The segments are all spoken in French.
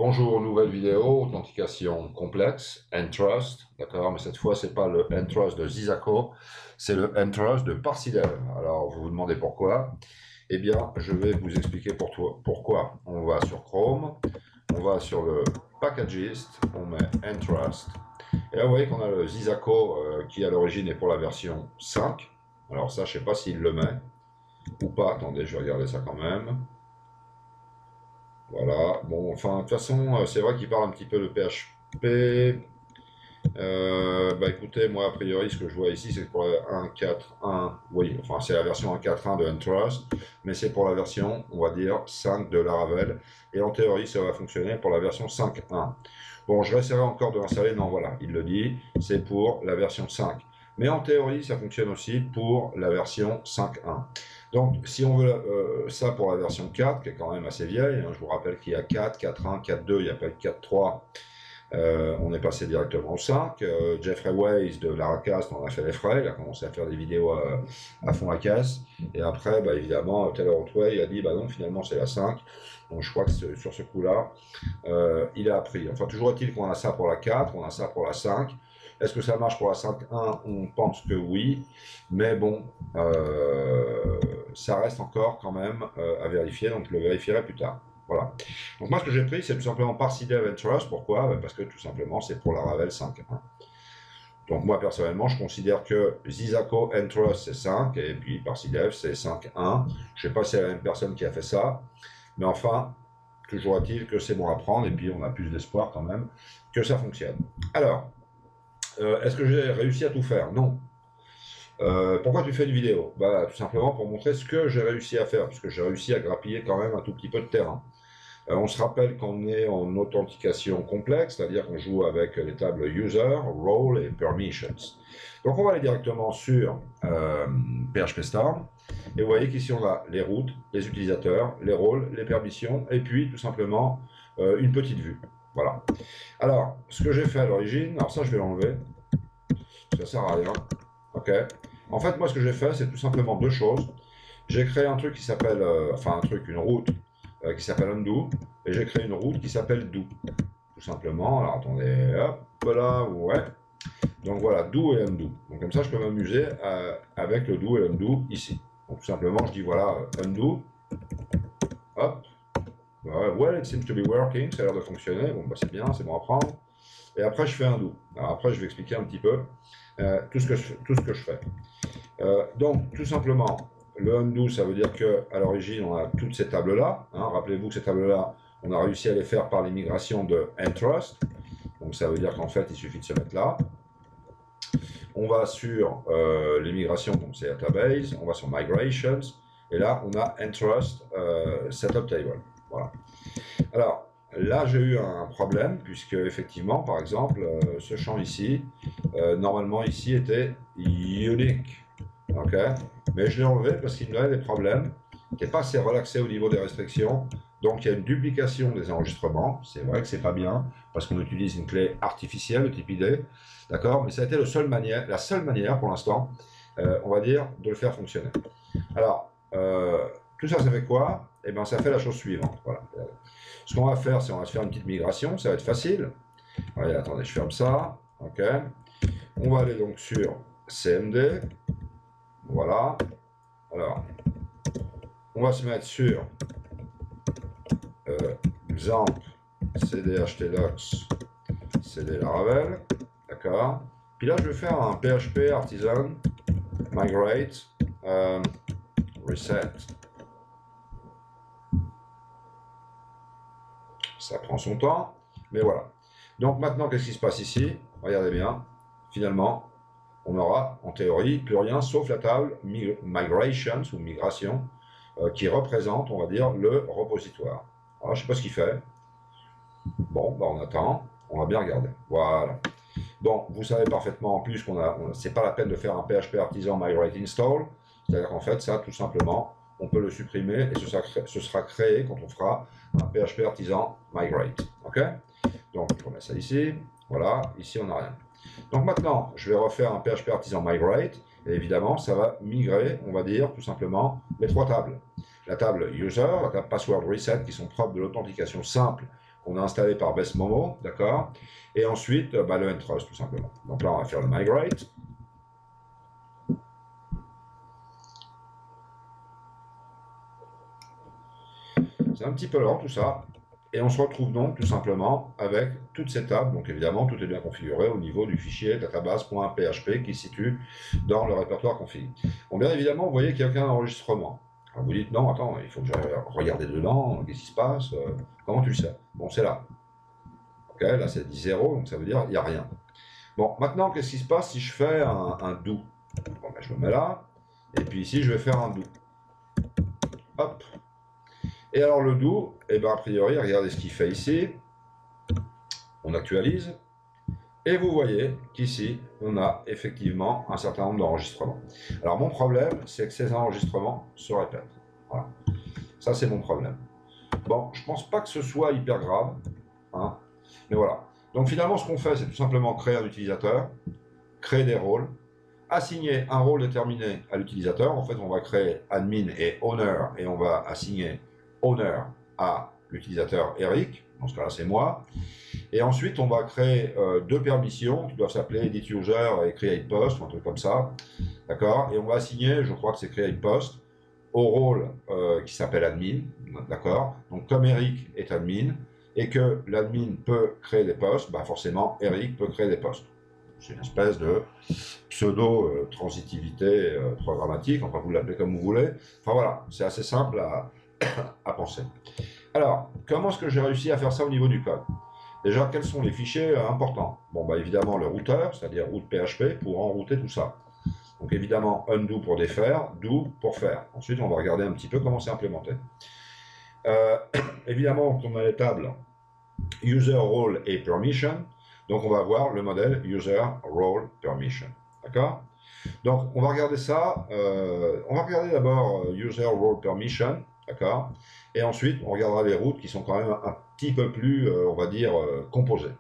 Bonjour, nouvelle vidéo, authentification complexe, Entrust, d'accord, mais cette fois c'est pas le Entrust de Zizako, c'est le Entrust de Parsidev. Alors vous vous demandez pourquoi? Eh bien, je vais vous expliquer pourquoi. On va sur Chrome, on va sur le Packagist, on met Entrust, et là vous voyez qu'on a le Zizako qui à l'origine est pour la version 5. Alors ça, je sais pas s'il le met ou pas, attendez, je vais regarder ça quand même. Voilà, bon, enfin, de toute façon, c'est vrai qu'il parle un petit peu de PHP. Bah écoutez, moi, a priori, ce que je vois ici, c'est pour la 1.4.1, oui, enfin, c'est la version 1.4.1 de Entrust, mais c'est pour la version, on va dire, 5 de Laravel, et en théorie, ça va fonctionner pour la version 5.1. Bon, je vais essayer encore de l'installer, non, voilà, il le dit, c'est pour la version 5. Mais en théorie, ça fonctionne aussi pour la version 5.1. Donc, si on veut ça pour la version 4, qui est quand même assez vieille, hein, je vous rappelle qu'il y a 4, 4.1, 4.2, il n'y a pas eu 4.3, on est passé directement au 5. Jeffrey Weiss de Laracast en a fait les frais, il a commencé à faire des vidéos à fond à caisse, et après, bah, évidemment, Taylor Otway a dit, bah non, finalement c'est la 5, donc je crois que sur ce coup-là, il a appris. Enfin, toujours est-il qu'on a ça pour la 4, on a ça pour la 5. Est-ce que ça marche pour la 5.1? On pense que oui, mais bon, ça reste encore quand même à vérifier, donc je le vérifierai plus tard. Voilà. Donc moi, ce que j'ai pris, c'est tout simplement Parsidev Entrust. Pourquoi? Parce que tout simplement, c'est pour la Laravel 5.1. Donc moi, personnellement, je considère que Zizako Entrust, c'est 5, et puis Parsidev, c'est 5.1. Je ne sais pas si c'est la même personne qui a fait ça, mais enfin, toujours est-il que c'est bon à prendre, et puis on a plus d'espoir quand même que ça fonctionne. Alors, est-ce que j'ai réussi à tout faire? Non. Pourquoi tu fais une vidéo? Bah, tout simplement pour montrer ce que j'ai réussi à faire, parce que j'ai réussi à grappiller quand même un tout petit peu de terrain. On se rappelle qu'on est en authentification complexe, c'est-à-dire qu'on joue avec les tables user, role et permissions. Donc on va aller directement sur PHP Storm, et vous voyez qu'ici on a les routes, les utilisateurs, les rôles, les permissions, et puis tout simplement une petite vue. Voilà. Alors, ce que j'ai fait à l'origine, alors ça je vais l'enlever, ça sert à rien. Ok. En fait, moi ce que j'ai fait, c'est tout simplement deux choses. J'ai créé un truc qui s'appelle, une route qui s'appelle undo, et j'ai créé une route qui s'appelle do, tout simplement. Alors attendez, hop là, ouais. Donc voilà, do et undo. Donc comme ça, je peux m'amuser avec le do et undo ici. Donc tout simplement, je dis voilà, undo, hop, well, it seems to be working, ça a l'air de fonctionner, bon bah c'est bien, c'est bon à prendre. Et après, je fais undo. Alors après, je vais expliquer un petit peu tout ce que je fais. Donc tout simplement, le undo, ça veut dire qu'à l'origine, on a toutes ces tables-là. Hein. Rappelez-vous que ces tables-là, on a réussi à les faire par les migrations de Entrust. Donc ça veut dire qu'en fait, il suffit de se mettre là. On va sur les migrations, donc c'est database. On va sur migrations. Et là, on a Entrust setup table. Voilà. Alors, là, j'ai eu un problème, puisque effectivement, par exemple, ce champ ici, normalement ici était unique. Ok, mais je l'ai enlevé parce qu'il me donnait des problèmes, qui n'est pas assez relaxé au niveau des restrictions, donc il y a une duplication des enregistrements. C'est vrai que c'est pas bien, parce qu'on utilise une clé artificielle de type ID, d'accord, mais ça a été la seule manière pour l'instant, on va dire, de le faire fonctionner. Alors, tout ça, ça fait quoi? Eh bien, ça fait la chose suivante. Voilà. Ce qu'on va faire, c'est on va se faire une petite migration, ça va être facile. Allez, attendez, je ferme ça. Ok. On va aller donc sur CMD. Voilà. Alors, on va se mettre sur XAMPP, CD htdocs, CD Laravel. D'accord. Puis là, je vais faire un PHP artisan migrate reset. Ça prend son temps, mais voilà. Donc maintenant, qu'est-ce qui se passe ici? Regardez bien. Finalement, on aura en théorie plus rien sauf la table migrations ou migration qui représente, on va dire, le repositoire. Alors, je ne sais pas ce qu'il fait. Bon, bah, on attend, on va bien regarder. Voilà. Bon, vous savez parfaitement en plus c'est pas la peine de faire un PHP artisan migrate install. C'est-à-dire qu'en fait, ça, tout simplement, on peut le supprimer et ce sera créé quand on fera un PHP artisan migrate. Ok? Donc, je remets ça ici. Voilà, ici, on n'a rien. Donc maintenant, je vais refaire un PHP artisan migrate, et évidemment, ça va migrer, on va dire, tout simplement, les trois tables. La table user, la table password reset, qui sont propres de l'authentification simple qu'on a installé par BestMomo, d'accord? Et ensuite, le ntrust, tout simplement. Donc là, on va faire le migrate. C'est un petit peu lent tout ça. Et on se retrouve donc tout simplement avec toutes ces tables. Donc évidemment, tout est bien configuré au niveau du fichier database.php qui se situe dans le répertoire config. Bon, bien évidemment, vous voyez qu'il n'y a aucun enregistrement. Alors vous dites, non, attends, il faut que j'aille regarder dedans, qu'est-ce qui se passe, comment tu le sais? Bon, c'est là. Ok, là c'est dit 0, donc ça veut dire il n'y a rien. Bon, maintenant, qu'est-ce qui se passe si je fais un do? Bon, ben, je me mets là, et puis ici, je vais faire un do. Hop. Et alors le do, eh ben, a priori, regardez ce qu'il fait ici. On actualise. Et vous voyez qu'ici, on a effectivement un certain nombre d'enregistrements. Alors mon problème, c'est que ces enregistrements se répètent. Voilà. Ça, c'est mon problème. Bon, je pense pas que ce soit hyper grave. Hein, mais voilà. Donc finalement, ce qu'on fait, c'est tout simplement créer un utilisateur, créer des rôles, assigner un rôle déterminé à l'utilisateur. En fait, on va créer admin et owner, et on va assigner owner à l'utilisateur Eric. Dans ce cas-là, c'est moi. Et ensuite, on va créer deux permissions qui doivent s'appeler edit user et create post, ou un truc comme ça. D'accord? Et on va assigner, je crois que c'est create post, au rôle qui s'appelle admin. D'accord? Donc, comme Eric est admin et que l'admin peut créer des postes, bah forcément, Eric peut créer des postes. C'est une espèce de pseudo-transitivité programmatique, enfin, vous l'appelez comme vous voulez. Enfin voilà, c'est assez simple à penser. Alors, comment est-ce que j'ai réussi à faire ça au niveau du code? Déjà, quels sont les fichiers importants? Bon, bah évidemment, le routeur, c'est-à-dire route PHP, pour enrouter tout ça. Donc évidemment, undo pour défaire, do pour faire. Ensuite, on va regarder un petit peu comment c'est implémenté. Évidemment, on a les tables user role et permission. Donc on va voir le modèle user role permission. D'accord? Donc on va regarder ça. On va regarder d'abord user role permission. D'accord? Et ensuite, on regardera les routes qui sont quand même un petit peu plus, on va dire, composées.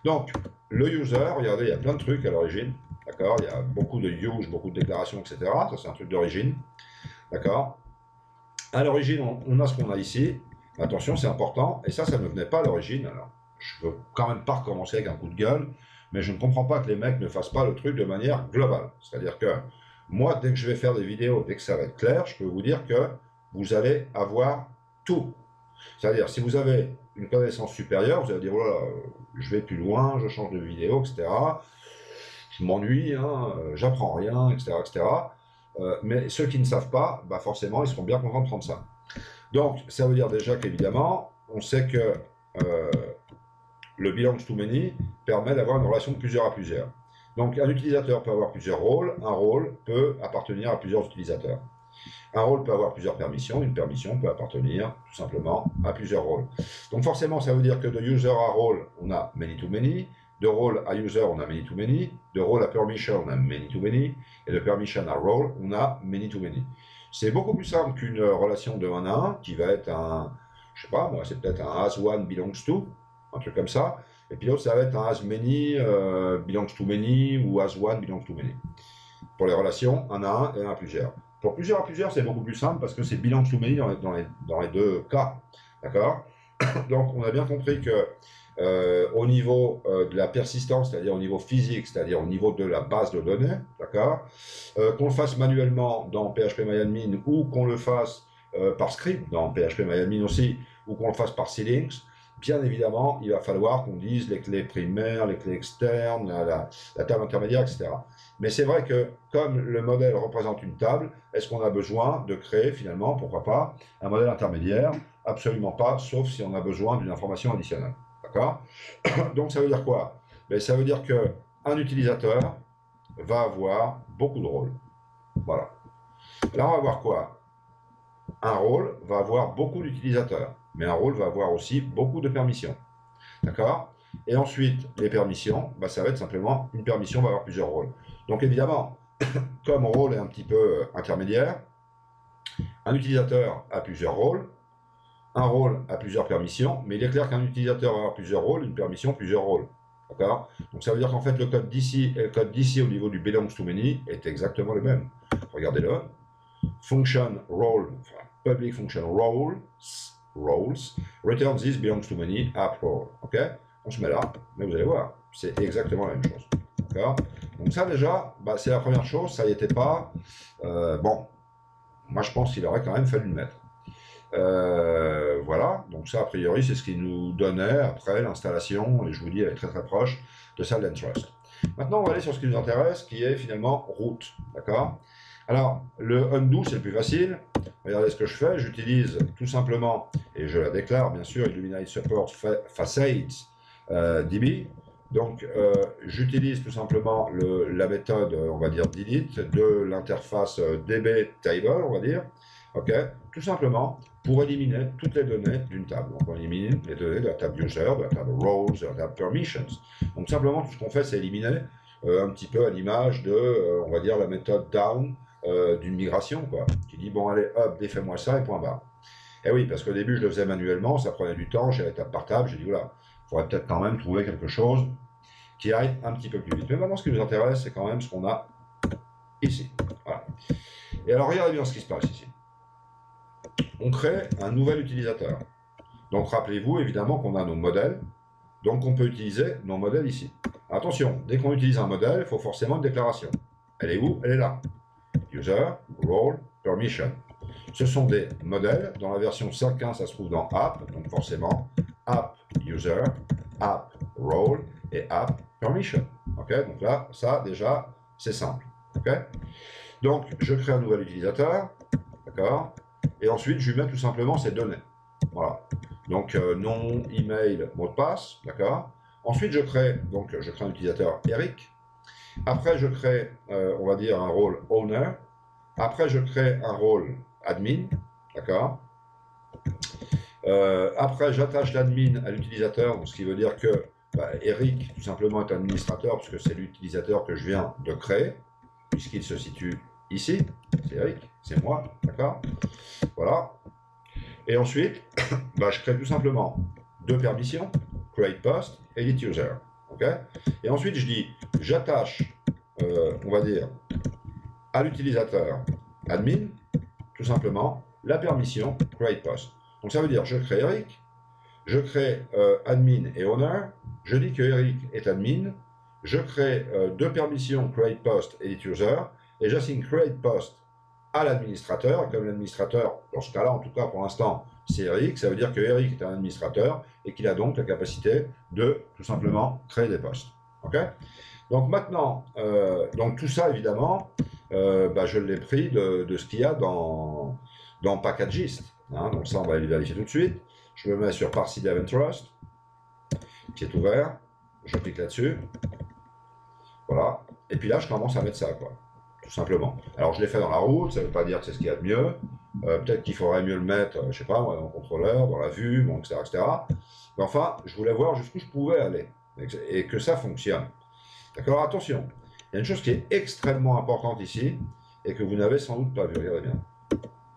Donc, le user, regardez, il y a plein de trucs à l'origine. D'accord? Il y a beaucoup de use, beaucoup de déclarations, etc. Ça, c'est un truc d'origine. D'accord? À l'origine, on a ce qu'on a ici. Attention, c'est important. Et ça ne venait pas à l'origine. Alors, je ne veux quand même pas recommencer avec un coup de gueule, mais je ne comprends pas que les mecs ne fassent pas le truc de manière globale. C'est-à-dire que moi, dès que je vais faire des vidéos, dès que ça va être clair, je peux vous dire que vous allez avoir tout. C'est-à-dire, si vous avez une connaissance supérieure, vous allez dire, voilà, je vais plus loin, je change de vidéo, etc. Je m'ennuie, hein, j'apprends rien, etc. etc. Mais ceux qui ne savent pas, bah forcément, ils seront bien contents de prendre ça. Donc, ça veut dire déjà qu'évidemment, on sait que le belongs to many permet d'avoir une relation de plusieurs à plusieurs. Donc, un utilisateur peut avoir plusieurs rôles, un rôle peut appartenir à plusieurs utilisateurs. Un rôle peut avoir plusieurs permissions, une permission peut appartenir tout simplement à plusieurs rôles. Donc forcément, ça veut dire que de user à rôle, on a many to many, de rôle à user, on a many to many, de rôle à permission, on a many to many, et de permission à rôle, on a many to many. C'est beaucoup plus simple qu'une relation de 1 à 1, qui va être un, je sais pas, moi, c'est peut-être un as one belongs to, un truc comme ça, et puis l'autre, ça va être un as many belongs to many, ou as one belongs to many. Pour les relations, 1 à 1 et 1 à plusieurs. Pour plusieurs à plusieurs, c'est beaucoup plus simple parce que c'est belongs to many dans les deux cas. D'accord? Donc, on a bien compris que au niveau de la persistance, c'est-à-dire au niveau physique, c'est-à-dire au niveau de la base de données, d'accord, qu'on le fasse manuellement dans PHP-MyAdmin ou qu'on le fasse par script dans PHP-MyAdmin aussi, ou qu'on le fasse par ceilings, bien évidemment, il va falloir qu'on dise les clés primaires, les clés externes, la table intermédiaire, etc. Mais c'est vrai que comme le modèle représente une table, est-ce qu'on a besoin de créer finalement, pourquoi pas, un modèle intermédiaire? Absolument pas, sauf si on a besoin d'une information additionnelle. D'accord? Donc ça veut dire quoi? Ben, ça veut dire qu'un utilisateur va avoir beaucoup de rôles. Voilà. Là, on va voir quoi? Un rôle va avoir beaucoup d'utilisateurs, mais un rôle va avoir aussi beaucoup de permissions. D'accord? Et ensuite, les permissions, bah, ça va être simplement une permission va avoir plusieurs rôles. Donc évidemment, comme rôle est un petit peu intermédiaire, un utilisateur a plusieurs rôles, un rôle a plusieurs permissions, mais il est clair qu'un utilisateur va avoir plusieurs rôles, une permission, plusieurs rôles. D'accord? Donc ça veut dire qu'en fait, le code d'ici et le code d'ici au niveau du belongs to many est exactement le même. Regardez-le. Function role, enfin, public function role, roles, return this belongs to many app role. Ok? On se met là, mais vous allez voir, c'est exactement la même chose. D'accord? Donc ça déjà, bah, c'est la première chose, ça y était pas. Bon, moi je pense qu'il aurait quand même fallu le mettre. Voilà, donc ça a priori c'est ce qui nous donnait après l'installation, et je vous dis elle est très très proche de celle d'Entrust. Maintenant on va aller sur ce qui nous intéresse, qui est finalement root, d'accord? Alors le undo c'est le plus facile, regardez ce que je fais, j'utilise tout simplement, et je la déclare bien sûr, Illuminate Support Facades DB, donc j'utilise tout simplement la méthode, on va dire delete, de l'interface DB table, on va dire, ok, tout simplement pour éliminer toutes les données d'une table. Donc on élimine les données de la table user, de la table roles, de la table permissions. Donc simplement tout ce qu'on fait c'est éliminer un petit peu à l'image de, on va dire, la méthode down d'une migration, quoi, qui dit bon allez hop, défais-moi ça et point barre. Et oui, parce qu'au début je le faisais manuellement, ça prenait du temps, j'ai l'étape par table, j'ai dit voilà, il faudrait peut-être quand même trouver quelque chose qui aille un petit peu plus vite. Mais maintenant ce qui nous intéresse c'est quand même ce qu'on a ici. Voilà. Et alors regardez bien ce qui se passe ici. On crée un nouvel utilisateur. Donc rappelez-vous évidemment qu'on a nos modèles, donc on peut utiliser nos modèles ici. Attention, dès qu'on utilise un modèle, il faut forcément une déclaration. Elle est où? Elle est là. User, role, permission. Ce sont des modèles. Dans la version 5.1, ça se trouve dans App, donc forcément App User, App Role et App Permission. Okay, donc là, ça déjà, c'est simple. Okay, donc je crée un nouvel utilisateur, d'accord, et ensuite je lui mets tout simplement ces données. Voilà. Donc nom, email, mot de passe, d'accord. Ensuite je crée un utilisateur Eric. Après je crée, on va dire un rôle owner. Après je crée un rôle admin, d'accord. Après j'attache l'admin à l'utilisateur, ce qui veut dire que Eric tout simplement est administrateur puisque c'est l'utilisateur que je viens de créer, puisqu'il se situe ici. C'est Eric, c'est moi, d'accord. Voilà. Et ensuite, je crée tout simplement deux permissions, create post, edit user. Okay, et ensuite, je dis, j'attache, on va dire, à l'utilisateur admin, tout simplement, la permission create post. Donc ça veut dire, je crée Eric, je crée admin et owner, je dis que Eric est admin, je crée deux permissions create post, edit user, et j'assigne create post à l'administrateur, et comme l'administrateur, dans ce cas-là, en tout cas pour l'instant, c'est Eric, ça veut dire que Eric est un administrateur et qu'il a donc la capacité de tout simplement créer des postes. Okay, donc maintenant, donc tout ça évidemment, je l'ai pris de ce qu'il y a dans Packagist. Hein, donc ça, on va aller vérifier tout de suite. Je me mets sur Parse Dev and Trust, qui est ouvert. Je clique là-dessus. Voilà. Et puis là, je commence à mettre ça, quoi. Tout simplement. Alors, je l'ai fait dans la route, ça ne veut pas dire que c'est ce qu'il y a de mieux. Peut-être qu'il faudrait mieux le mettre, je ne sais pas, dans le contrôleur, dans la vue, bon, etc., etc. Mais enfin, je voulais voir jusqu'où je pouvais aller et que ça fonctionne. D'accord, attention. Il y a une chose qui est extrêmement importante ici et que vous n'avez sans doute pas vu. Regardez bien.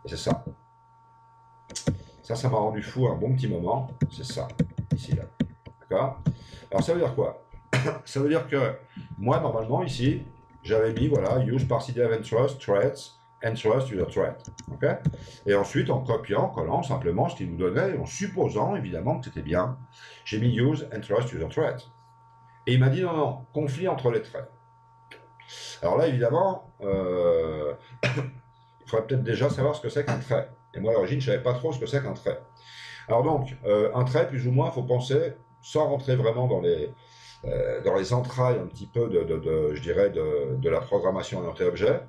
Et c'est ça. Ça m'a rendu fou un bon petit moment. C'est ça, ici, là. D'accord? Alors, ça veut dire quoi? Ça veut dire que moi, normalement, ici, j'avais mis, voilà, use Parse Dev and Trust, threads, and trust user thread. Okay, et ensuite, en copiant, collant simplement ce qu'il nous donnait, en supposant évidemment que c'était bien, j'ai mis use and trust user thread. Et il m'a dit non, non, conflit entre les traits. Alors là, évidemment, il faudrait peut-être déjà savoir ce que c'est qu'un trait. Et moi, à l'origine, je ne savais pas trop ce que c'est qu'un trait. Alors donc, un trait, plus ou moins, il faut penser, sans rentrer vraiment dans les entrailles un petit peu je dirais, de la programmation orientée-objet.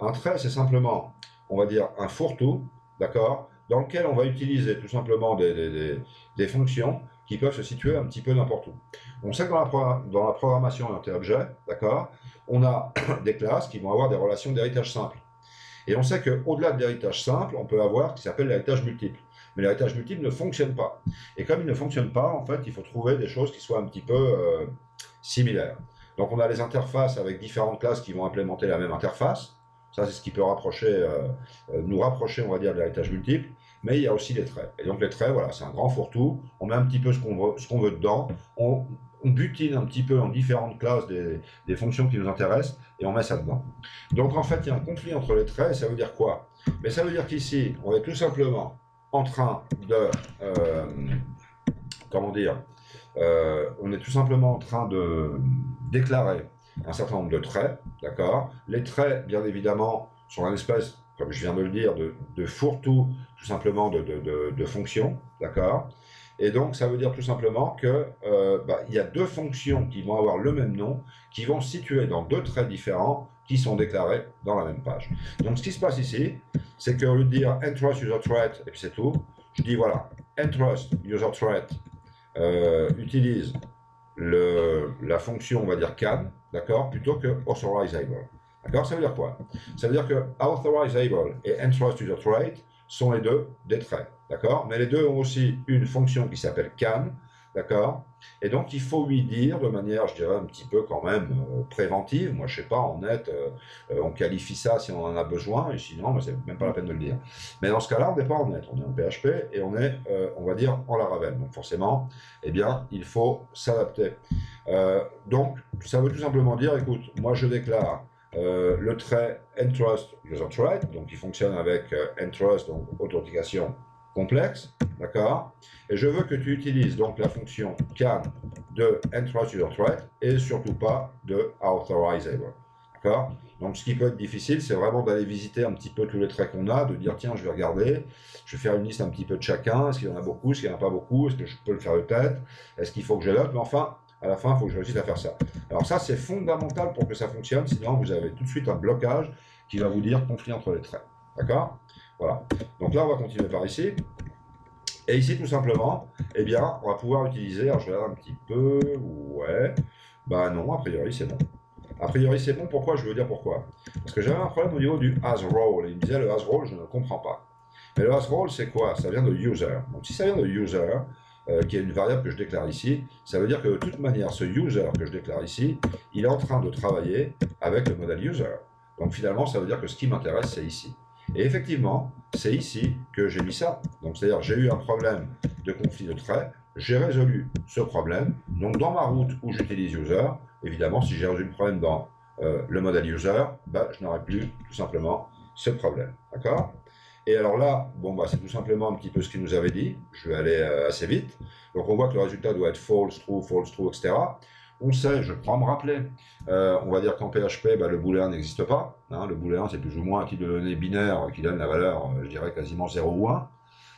Un trait, c'est simplement, on va dire, un fourre-tout, d'accord, dans lequel on va utiliser tout simplement des fonctions qui peuvent se situer un petit peu n'importe où. On sait que dans la programmation orientée-objet, d'accord, on a des classes qui vont avoir des relations d'héritage simple. Et on sait qu'au-delà de l'héritage simple, on peut avoir ce qui s'appelle l'héritage multiple. Mais l'héritage multiple ne fonctionne pas. Et comme il ne fonctionne pas, en fait, il faut trouver des choses qui soient un petit peu similaires. Donc on a les interfaces avec différentes classes qui vont implémenter la même interface. Ça, c'est ce qui peut nous rapprocher, on va dire, de l'héritage multiple. Mais il y a aussi les traits. Et donc les traits, voilà, c'est un grand fourre-tout. On met un petit peu ce qu'on veut dedans. On butine un petit peu en différentes classes des fonctions qui nous intéressent et on met ça dedans. Donc en fait, il y a un conflit entre les traits et ça veut dire quoi? Mais ça veut dire qu'ici, on va tout simplement en train de, comment dire, on est tout simplement en train de déclarer un certain nombre de traits, d'accord? Les traits, bien évidemment, sont une espèce, comme je viens de le dire, de fourre-tout, tout simplement de fonctions, d'accord? Et donc, ça veut dire tout simplement que il y a deux fonctions qui vont avoir le même nom, qui vont se situer dans deux traits différents, qui sont déclarés dans la même page. Donc, ce qui se passe ici, c'est qu'au lieu de dire interest user thread et puis c'est tout, je dis voilà, interest user thread utilise la fonction, on va dire can, d'accord, plutôt que authorizable. D'accord, ça veut dire quoi? Ça veut dire que authorizable et interest user thread sont les deux des traits, d'accord? Mais les deux ont aussi une fonction qui s'appelle can, d'accord? Et donc, il faut lui dire de manière, je dirais, un petit peu quand même préventive. Moi, je sais pas, en net, on qualifie ça si on en a besoin, et sinon, c'est même pas la peine de le dire. Mais dans ce cas-là, on n'est pas en net, on est en PHP, et on est, on va dire, en Laravel. Donc, forcément, eh bien, il faut s'adapter. Donc, ça veut tout simplement dire, écoute, moi, je déclare le trait Entrust User Thread, donc qui fonctionne avec Entrust, donc authentification complexe, d'accord? Et je veux que tu utilises donc la fonction can de Entrust User Thread et surtout pas de authorizable, d'accord? Donc ce qui peut être difficile, c'est vraiment d'aller visiter un petit peu tous les traits qu'on a, de dire tiens, je vais regarder, je vais faire une liste un petit peu de chacun, est-ce qu'il y en a beaucoup, est-ce qu'il n'y en a pas beaucoup, est-ce que je peux le faire de tête, est-ce qu'il faut que je note, mais enfin, à la fin, il faut que je réussisse à faire ça. Alors ça, c'est fondamental pour que ça fonctionne, sinon vous avez tout de suite un blocage qui va vous dire conflit entre les traits. D'accord? Voilà. Donc là, on va continuer par ici. Et ici, tout simplement, eh bien, on va pouvoir utiliser, alors je regarde un petit peu, ouais, bah non, a priori, c'est bon. A priori, c'est bon, pourquoi? Je veux dire pourquoi. Parce que j'avais un problème au niveau du as role, et il me disait, le as role, je ne comprends pas. Mais le as role, c'est quoi? Ça vient de user. Donc si ça vient de user, qui est une variable que je déclare ici, ça veut dire que de toute manière, ce user que je déclare ici, il est en train de travailler avec le modèle user. Donc finalement, ça veut dire que ce qui m'intéresse, c'est ici. Et effectivement, c'est ici que j'ai mis ça. Donc c'est-à-dire, j'ai eu un problème de conflit de traits, j'ai résolu ce problème. Donc dans ma route où j'utilise user, évidemment, si j'ai résolu le problème dans le modèle user, bah, je n'aurai plus tout simplement ce problème. D'accord? Et alors là, bon, bah, c'est tout simplement un petit peu ce qu'il nous avait dit. Je vais aller assez vite. Donc on voit que le résultat doit être false, true, etc. On sait, je crois me rappeler, on va dire qu'en PHP, bah, le booléen n'existe pas. Hein, le booléen, c'est plus ou moins un type de données binaire qui donne la valeur, je dirais, quasiment 0 ou 1.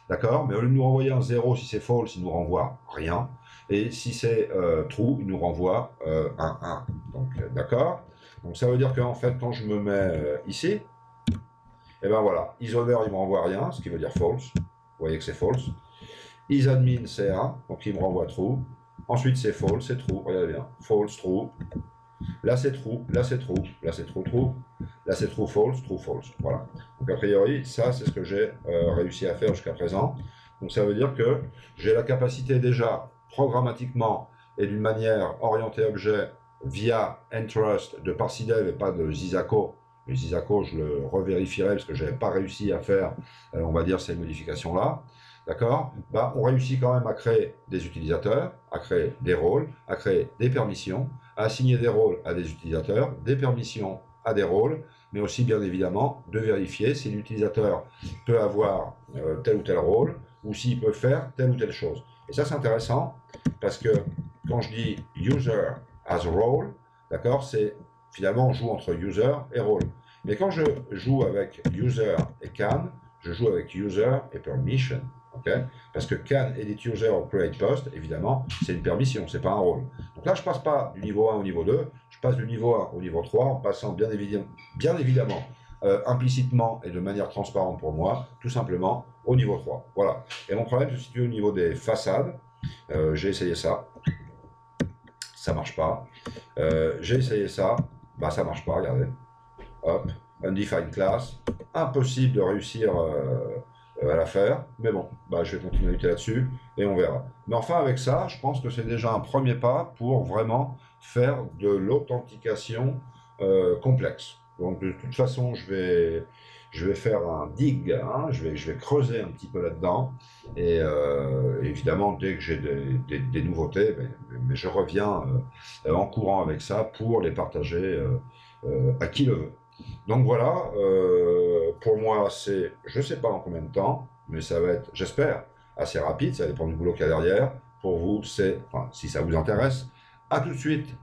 D'accord? Mais au lieu de nous renvoyer un 0, si c'est false, il nous renvoie rien. Et si c'est true, il nous renvoie un 1. Donc, d'accord? Donc ça veut dire qu'en fait, quand je me mets ici, et ben voilà, isolver il me renvoie rien, ce qui veut dire false. Vous voyez que c'est false. Isadmin c'est 1, donc il me renvoie true. Ensuite c'est false, c'est true, regardez bien. False, true. Là c'est true, là c'est true, là c'est true. Là c'est true, false. Voilà. Donc a priori, ça c'est ce que j'ai réussi à faire jusqu'à présent. Donc ça veut dire que j'ai la capacité déjà programmatiquement et d'une manière orientée objet via Entrust de Parsidev et pas de Zizako. Le Zizako, je le revérifierai parce que je n'avais pas réussi à faire, on va dire, ces modifications-là. D'accord? Bah, on réussit quand même à créer des utilisateurs, à créer des rôles, à créer des permissions, à assigner des rôles à des utilisateurs, des permissions à des rôles, mais aussi bien évidemment de vérifier si l'utilisateur peut avoir tel ou tel rôle ou s'il peut faire telle ou telle chose. Et ça c'est intéressant parce que quand je dis user as a role, d'accord, c'est finalement on joue entre user et role. Mais quand je joue avec user et can, je joue avec user et permission. Okay, parce que can edit user or create post, évidemment, c'est une permission, c'est pas un rôle. Donc là, je passe pas du niveau 1 au niveau 2, je passe du niveau 1 au niveau 3 en passant bien évidemment implicitement et de manière transparente pour moi, tout simplement au niveau 3. Voilà. Et mon problème se situe au niveau des façades. J'ai essayé ça, ça marche pas. J'ai essayé ça, bah ça marche pas, regardez. Hop, undefined class, impossible de réussir à la faire, mais bon, bah, je vais continuer à lutter là-dessus et on verra. Mais enfin, avec ça, je pense que c'est déjà un premier pas pour vraiment faire de l'authentication complexe. Donc, de toute façon, je vais faire un dig, hein, je vais creuser un petit peu là-dedans. Et évidemment, dès que j'ai des nouveautés, mais je reviens en courant avec ça pour les partager à qui le veut. Donc voilà, pour moi, c'est, je ne sais pas en combien de temps, mais ça va être, j'espère, assez rapide, ça dépend du boulot qu'il y a derrière. Pour vous, c'est, enfin, si ça vous intéresse, à tout de suite.